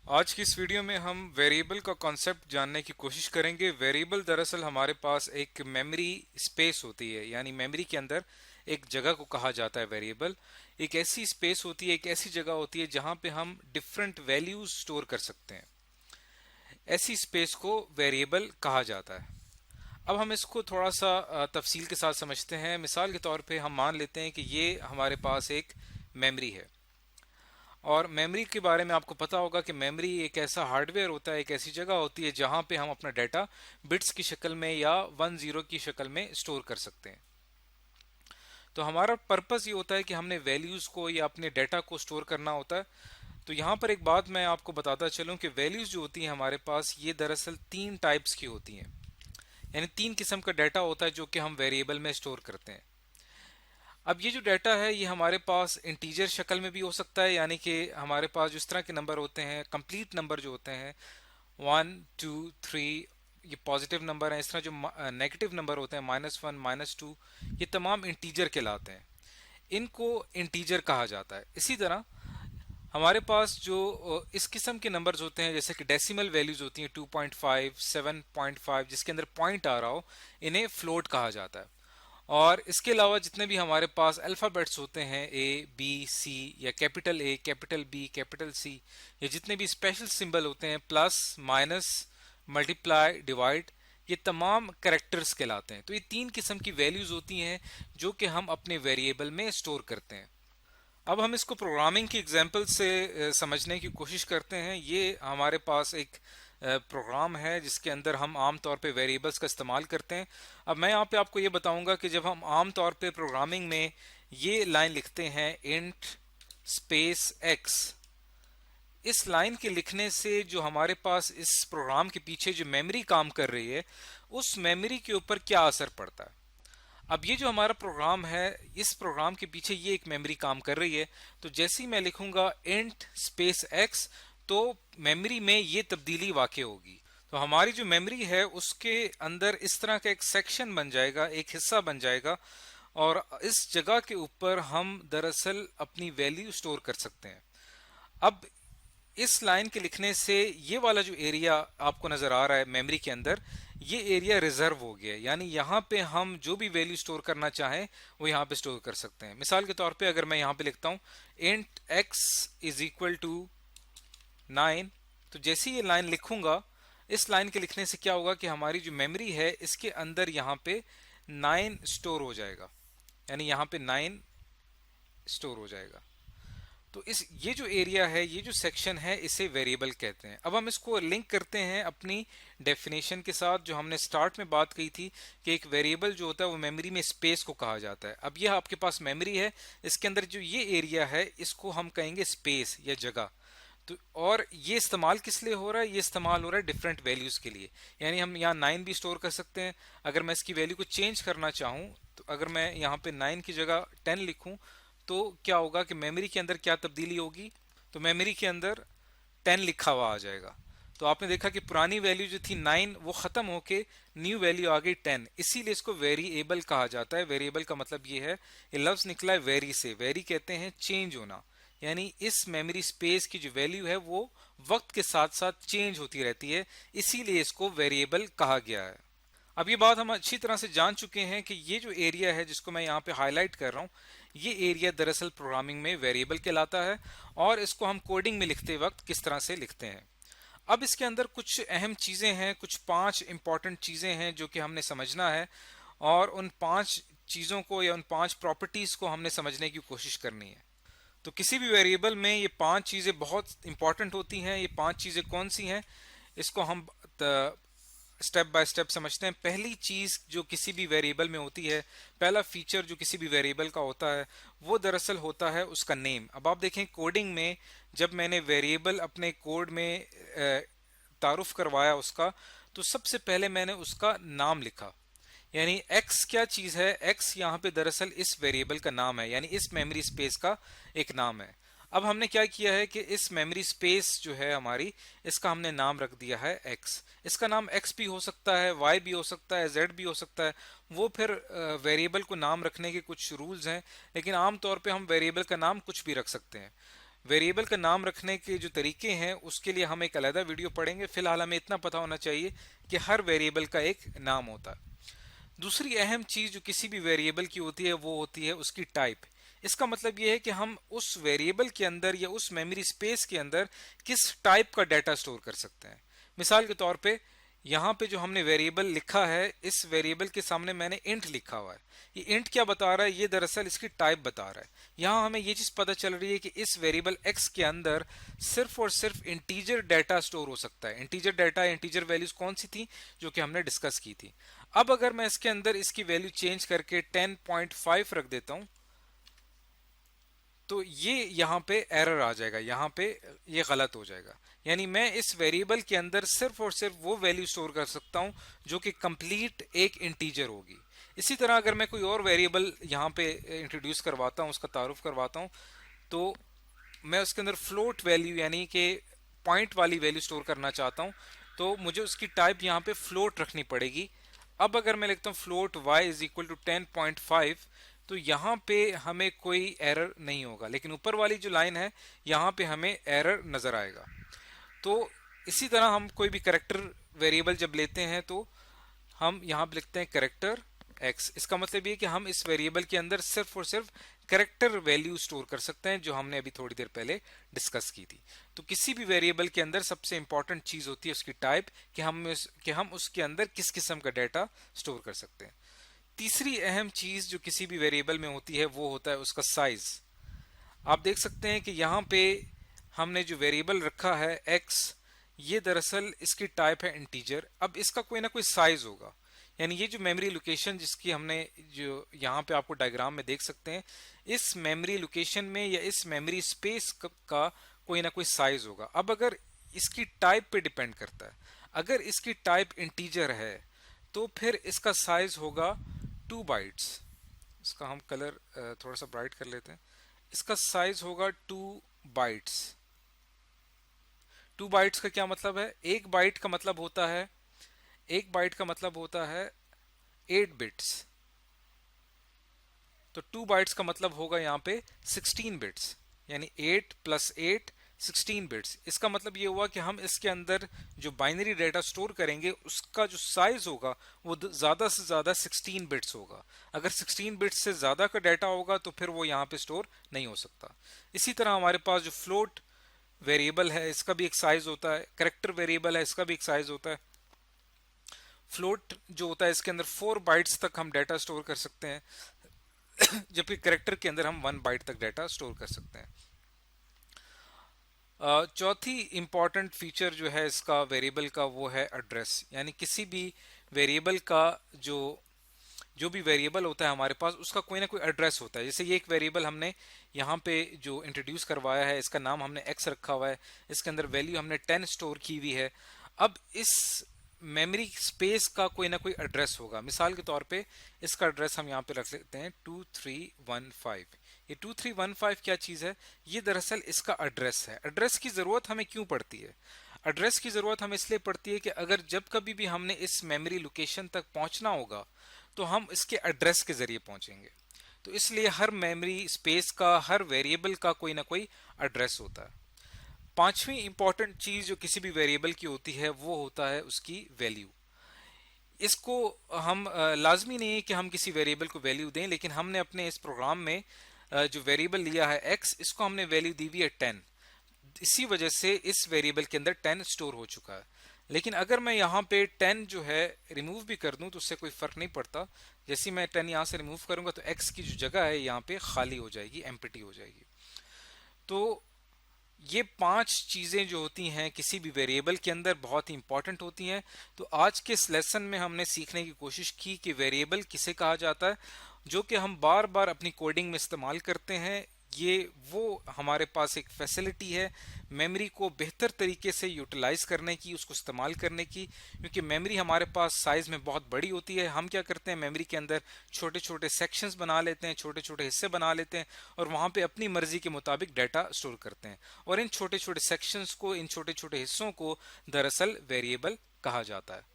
आज की इस वीडियो में हम वेरिएबल का कॉन्सेप्ट जानने की कोशिश करेंगे। वेरिएबल दरअसल हमारे पास एक मेमोरी स्पेस होती है, यानी मेमोरी के अंदर एक जगह को कहा जाता है वेरिएबल। एक ऐसी स्पेस होती है, एक ऐसी जगह होती है जहां पे हम डिफरेंट वैल्यूज स्टोर कर सकते हैं। ऐसी स्पेस को वेरिएबल कहा जाता है। अब हम इसको थोड़ा सा तफसील के साथ समझते हैं। मिसाल के तौर पे हम मान लेते हैं कि ये हमारे पास एक मेमोरी है, और मेमोरी के बारे में आपको पता होगा कि मेमोरी एक ऐसा हार्डवेयर होता है, एक ऐसी जगह होती है जहां पे हम अपना डाटा बिट्स की शक्ल में या 1 0 की शक्ल में स्टोर कर सकते हैं। तो हमारा पर्पस ये होता है कि हमने वैल्यूज को या अपने डाटा को स्टोर करना होता है। तो यहाँ पर एक बात मैं आपको बताता चलूं कि वैल्यूज जो होती हैं हमारे पास, ये दरअसल 3 टाइप्स की होती हैं, यानी 3 किस्म का डाटा होता है जो कि हम वेरिएबल में स्टोर करते हैं। अब ये जो डाटा है ये हमारे पास इंटीजर शक्ल में भी हो सकता है, यानी कि हमारे पास जिस तरह के नंबर होते हैं, कंप्लीट नंबर जो होते हैं 1 2 3, ये पॉजिटिव नंबर हैं। इस तरह जो नेगेटिव नंबर होते हैं -1 -2, ये तमाम इंटीजर कहलाते हैं, इनको इंटीजर कहा जाता है। इसी तरह हमारे पास जो इस किस्म के नंबर्स होते हैं, जैसे कि डेसिमल वैल्यूज होती हैं 2.5 7.5, जिसके अंदर पॉइंट आ रहा हो, इन्हें फ्लोट कहा जाता है। और इसके अलावा जितने भी हमारे पास अल्फ़ाबेट्स होते हैं, ए बी सी, या capital A capital B capital C, या जितने भी स्पेशल सिंबल होते हैं, प्लस माइनस मल्टीप्लाई डिवाइड, ये तमाम करेक्टर्स कहलाते हैं। तो ये 3 किस्म की वैल्यूज होती हैं जो कि हम अपने वेरिएबल में स्टोर करते हैं। अब हम इसको प्रोग्रामिंग की एग्जांपल से समझने की कोशिश करते हैं। ये हमारे पास एक प्रोग्राम है जिसके अंदर हम आम तौर पे वेरिएबल्स का इस्तेमाल करते हैं। अब मैं यहाँ पे आपको ये बताऊंगा कि जब हम आम तौर पे प्रोग्रामिंग में ये लाइन लिखते हैं इंट स्पेस एक्स, इस लाइन के लिखने से जो हमारे पास इस प्रोग्राम के पीछे जो मेमोरी काम कर रही है, उस मेमोरी के ऊपर क्या असर पड़ता है। अब ये जो हमारा प्रोग्राम है, इस प्रोग्राम के पीछे ये एक मेमोरी काम कर रही है। तो जैसे ही मैं लिखूंगा इंट स्पेस एक्स, तो मेमोरी में ये तब्दीली वाक़ई होगी। तो हमारी जो मेमोरी है उसके अंदर इस तरह का एक सेक्शन बन जाएगा, एक हिस्सा बन जाएगा, और इस जगह के ऊपर हम दरअसल अपनी वैल्यू स्टोर कर सकते हैं। अब इस लाइन के लिखने से ये वाला जो एरिया आपको नजर आ रहा है मेमोरी के अंदर, ये एरिया रिजर्व हो गया है, यानी यहाँ पे हम जो भी वैल्यू स्टोर करना चाहें वो यहाँ पे स्टोर कर सकते हैं। मिसाल के तौर पे अगर मैं यहाँ पे लिखता हूँ int x is equal to 9, तो जैसे ये लाइन लिखूंगा, इस लाइन के लिखने से क्या होगा कि हमारी जो मेमोरी है इसके अंदर यहाँ पे 9 स्टोर हो जाएगा, यानी यहाँ पे 9 स्टोर हो जाएगा। तो इस ये जो एरिया है, ये जो सेक्शन है, इसे वेरिएबल कहते हैं। अब हम इसको लिंक करते हैं अपनी डेफिनेशन के साथ, जो हमने स्टार्ट में बात की थी कि एक वेरिएबल जो होता है वो मेमोरी में स्पेस को कहा जाता है। अब यह आपके पास मेमोरी है, इसके अंदर जो ये एरिया है इसको हम कहेंगे स्पेस या जगह। तो और ये इस्तेमाल किस लिए हो रहा है? ये इस्तेमाल हो रहा है डिफरेंट वैल्यूज के लिए, यानी हम यहाँ 9 भी स्टोर कर सकते हैं। अगर मैं इसकी वैल्यू को चेंज करना चाहूँ, तो अगर मैं यहाँ पे 9 की जगह 10 लिखूं, तो क्या होगा कि मेमोरी के अंदर क्या तब्दीली होगी? तो मेमोरी के अंदर 10 लिखा हुआ आ जाएगा। तो आपने देखा कि पुरानी वैल्यू जो थी 9, वो खत्म होके न्यू वैल्यू आ गई 10, इसीलिए इसको वेरिएबल कहा जाता है। वेरिएबल का मतलब ये है, ये लफ्ज निकला है वेरी से। वेरी कहते हैं चेंज होना, यानी इस मेमोरी स्पेस की जो वैल्यू है वो वक्त के साथ साथ चेंज होती रहती है, इसीलिए इसको वेरिएबल कहा गया है। अब ये बात हम अच्छी तरह से जान चुके हैं कि ये जो एरिया है जिसको मैं यहाँ पे हाईलाइट कर रहा हूँ, ये एरिया दरअसल प्रोग्रामिंग में वेरिएबल कहलाता है, और इसको हम कोडिंग में लिखते वक्त किस तरह से लिखते हैं। अब इसके अंदर कुछ अहम चीजें हैं, कुछ 5 इंपॉर्टेंट चीजें हैं जो कि हमने समझना है, और उन 5 चीजों को या उन 5 प्रॉपर्टीज को हमने समझने की कोशिश करनी है। तो किसी भी वेरिएबल में ये 5 चीजें बहुत इंपॉर्टेंट होती हैं। ये 5 चीजें कौन सी हैं, इसको हम स्टेप बाय स्टेप समझते हैं। पहली चीज जो किसी भी वेरिएबल में होती है, पहला फीचर जो किसी भी वेरिएबल का होता है, वो दरअसल होता है उसका नेम। अब आप देखें कोडिंग में, जब मैंने वेरिएबल अपने कोड में तारुफ करवाया उसका, तो सबसे पहले मैंने उसका नाम लिखा, यानी x क्या चीज है? x यहाँ पे दरअसल इस वेरिएबल का नाम है, यानी इस मेमोरी स्पेस का एक नाम है। अब हमने क्या किया है कि इस मेमोरी स्पेस जो है हमारी, इसका हमने नाम रख दिया है x। इसका नाम x भी हो सकता है, y भी हो सकता है, z भी हो सकता है। वो फिर वेरिएबल को नाम रखने के कुछ रूल्स हैं, लेकिन आमतौर पे हम वेरिएबल का नाम कुछ भी रख सकते हैं। वेरिएबल का नाम रखने के जो तरीके हैं उसके लिए हम एक अलग वीडियो पढ़ेंगे। फिलहाल हमें इतना पता होना चाहिए कि हर वेरिएबल का एक नाम होता है। दूसरी अहम चीज जो किसी भी वेरिएबल की होती है वो होती है उसकी टाइप। इसका मतलब यह है कि हम उस वेरिएबल के अंदर या उस मेमोरी स्पेस के अंदर किस टाइप का डाटा स्टोर कर सकते हैं। मिसाल के तौर पे यहाँ पे जो हमने वेरिएबल लिखा है, इस वेरिएबल के सामने मैंने इंट लिखा हुआ है। ये इंट क्या बता रहा है? ये दरअसल इसकी टाइप बता रहा है। यहाँ हमें ये चीज पता चल रही है कि इस वेरिएबल x के अंदर सिर्फ और सिर्फ इंटीजर डाटा स्टोर हो सकता है। इंटीजर डाटा, इंटीजर वैल्यूज कौन सी थी जो कि हमने डिस्कस की थी। अब अगर मैं इसके अंदर इसकी वैल्यू चेंज करके 10.5 रख देता हूं तो ये यहाँ पे एरर आ जाएगा, यहाँ पे ये गलत हो जाएगा। यानी मैं इस वेरिएबल के अंदर सिर्फ और सिर्फ वो वैल्यू स्टोर कर सकता हूं जो कि कंप्लीट एक इंटीजर होगी। इसी तरह अगर मैं कोई और वेरिएबल यहाँ पे इंट्रोड्यूस करवाता हूँ, उसका तारुफ करवाता हूँ, तो मैं उसके अंदर फ्लोट वैल्यू यानी कि पॉइंट वाली वैल्यू स्टोर करना चाहता हूँ, तो मुझे उसकी टाइप यहाँ पे फ्लोट रखनी पड़ेगी। अब अगर मैं लिखता हूँ float y is equal to 10.5, तो यहाँ पे हमें कोई एरर नहीं होगा, लेकिन ऊपर वाली जो लाइन है यहाँ पे हमें एरर नजर आएगा। तो इसी तरह हम कोई भी करेक्टर वेरिएबल जब लेते हैं तो हम यहाँ पे लिखते हैं करेक्टर x। इसका मतलब ये कि हम इस वेरिएबल के अंदर सिर्फ और सिर्फ करेक्टर वैल्यू स्टोर कर सकते हैं, जो हमने अभी थोड़ी देर पहले डिस्कस की थी। तो किसी भी वेरिएबल के अंदर सबसे इंपॉर्टेंट चीज होती है उसकी टाइप, कि हम उसके अंदर किस किस्म का डाटा स्टोर कर सकते हैं। तीसरी अहम चीज जो किसी भी वेरिएबल में होती है वो होता है उसका साइज। आप देख सकते हैं कि यहाँ पे हमने जो वेरिएबल रखा है x, ये दरअसल इसकी टाइप है इंटीजर। अब इसका कोई ना कोई साइज होगा, यानी ये जो मेमोरी लोकेशन जिसकी हमने जो यहाँ पे आपको डायग्राम में देख सकते हैं, इस मेमोरी लोकेशन में या इस मेमोरी स्पेस का कोई ना कोई साइज होगा। अब अगर इसकी टाइप पे डिपेंड करता है, अगर इसकी टाइप इंटीजर है तो फिर इसका साइज होगा 2 बाइट्स। इसका हम कलर थोड़ा सा ब्राइट कर लेते हैं। इसका साइज होगा 2 बाइट्स। 2 बाइट्स का क्या मतलब है? एक बाइट का मतलब होता है, एक बाइट का मतलब होता है 8 बिट्स। तो 2 बाइट्स का मतलब होगा यहाँ पे 16 बिट्स, यानी 8 प्लस 8 16 बिट्स। इसका मतलब ये हुआ कि हम इसके अंदर जो बाइनरी डाटा स्टोर करेंगे उसका जो साइज होगा वो ज्यादा से ज्यादा 16 बिट्स होगा। अगर 16 बिट्स से ज्यादा का डाटा होगा तो फिर वो यहाँ पे स्टोर नहीं हो सकता। इसी तरह हमारे पास जो फ्लोट वेरिएबल है इसका भी एक साइज होता है, करेक्टर वेरिएबल है इसका भी एक साइज होता है। फ्लोट जो होता है इसके अंदर 4 बाइट्स तक हम डाटा स्टोर कर सकते हैं, जबकि करेक्टर के अंदर हम 1 बाइट तक डाटा स्टोर कर सकते हैं। चौथी इंपॉर्टेंट फीचर जो है इसका वेरिएबल का वो है एड्रेस। यानी किसी भी वेरिएबल का जो भी वेरिएबल होता है हमारे पास उसका कोई ना कोई एड्रेस होता है। जैसे ये एक वेरिएबल हमने यहाँ पे जो इंट्रोड्यूस करवाया है, इसका नाम हमने x रखा हुआ है, इसके अंदर वैल्यू हमने 10 स्टोर की हुई है। अब इस मेमोरी स्पेस का कोई ना कोई एड्रेस होगा। मिसाल के तौर पे इसका एड्रेस हम यहाँ पे रख लेते हैं 2315। ये 2315 क्या चीज है? ये दरअसल इसका एड्रेस है। एड्रेस की जरूरत हमें क्यों पड़ती है? एड्रेस की जरूरत हमें इसलिए पड़ती है कि अगर जब कभी भी हमने इस मेमोरी लोकेशन तक पहुंचना होगा तो हम इसके एड्रेस के जरिए पहुंचेंगे। तो इसलिए हर मेमोरी स्पेस का, हर वेरिएबल का कोई ना कोई एड्रेस होता है। पांचवी इंपॉर्टेंट चीज जो किसी भी वेरिएबल की होती है वो होता है उसकी वैल्यू। इसको हम लाजमी नहीं है कि हम किसी वेरिएबल को वैल्यू दें, लेकिन हमने अपने इस प्रोग्राम में जो वेरिएबल लिया है x, इसको हमने वैल्यू दी हुई है 10। इसी वजह से इस वेरिएबल के अंदर 10 स्टोर हो चुका है। लेकिन अगर मैं यहाँ पे 10 जो है रिमूव भी कर दूं तो उससे कोई फर्क नहीं पड़ता। जैसे मैं 10 यहाँ से रिमूव करूंगा तो x की जो जगह है यहाँ पे खाली हो जाएगी, एम्प्टी हो जाएगी। तो ये 5 चीजें जो होती हैं किसी भी वेरिएबल के अंदर बहुत ही इंपॉर्टेंट होती हैं। तो आज के इस लेसन में हमने सीखने की कोशिश की कि वेरिएबल किसे कहा जाता है, जो कि हम बार बार अपनी कोडिंग में इस्तेमाल करते हैं। ये वो हमारे पास एक फैसिलिटी है मेमोरी को बेहतर तरीके से यूटिलाइज करने की, उसको इस्तेमाल करने की, क्योंकि मेमोरी हमारे पास साइज में बहुत बड़ी होती है। हम क्या करते हैं, मेमोरी के अंदर छोटे छोटे सेक्शंस बना लेते हैं, छोटे छोटे हिस्से बना लेते हैं और वहां पे अपनी मर्जी के मुताबिक डाटा स्टोर करते हैं। और इन छोटे छोटे सेक्शंस को, इन छोटे छोटे हिस्सों को दरअसल वेरिएबल कहा जाता है।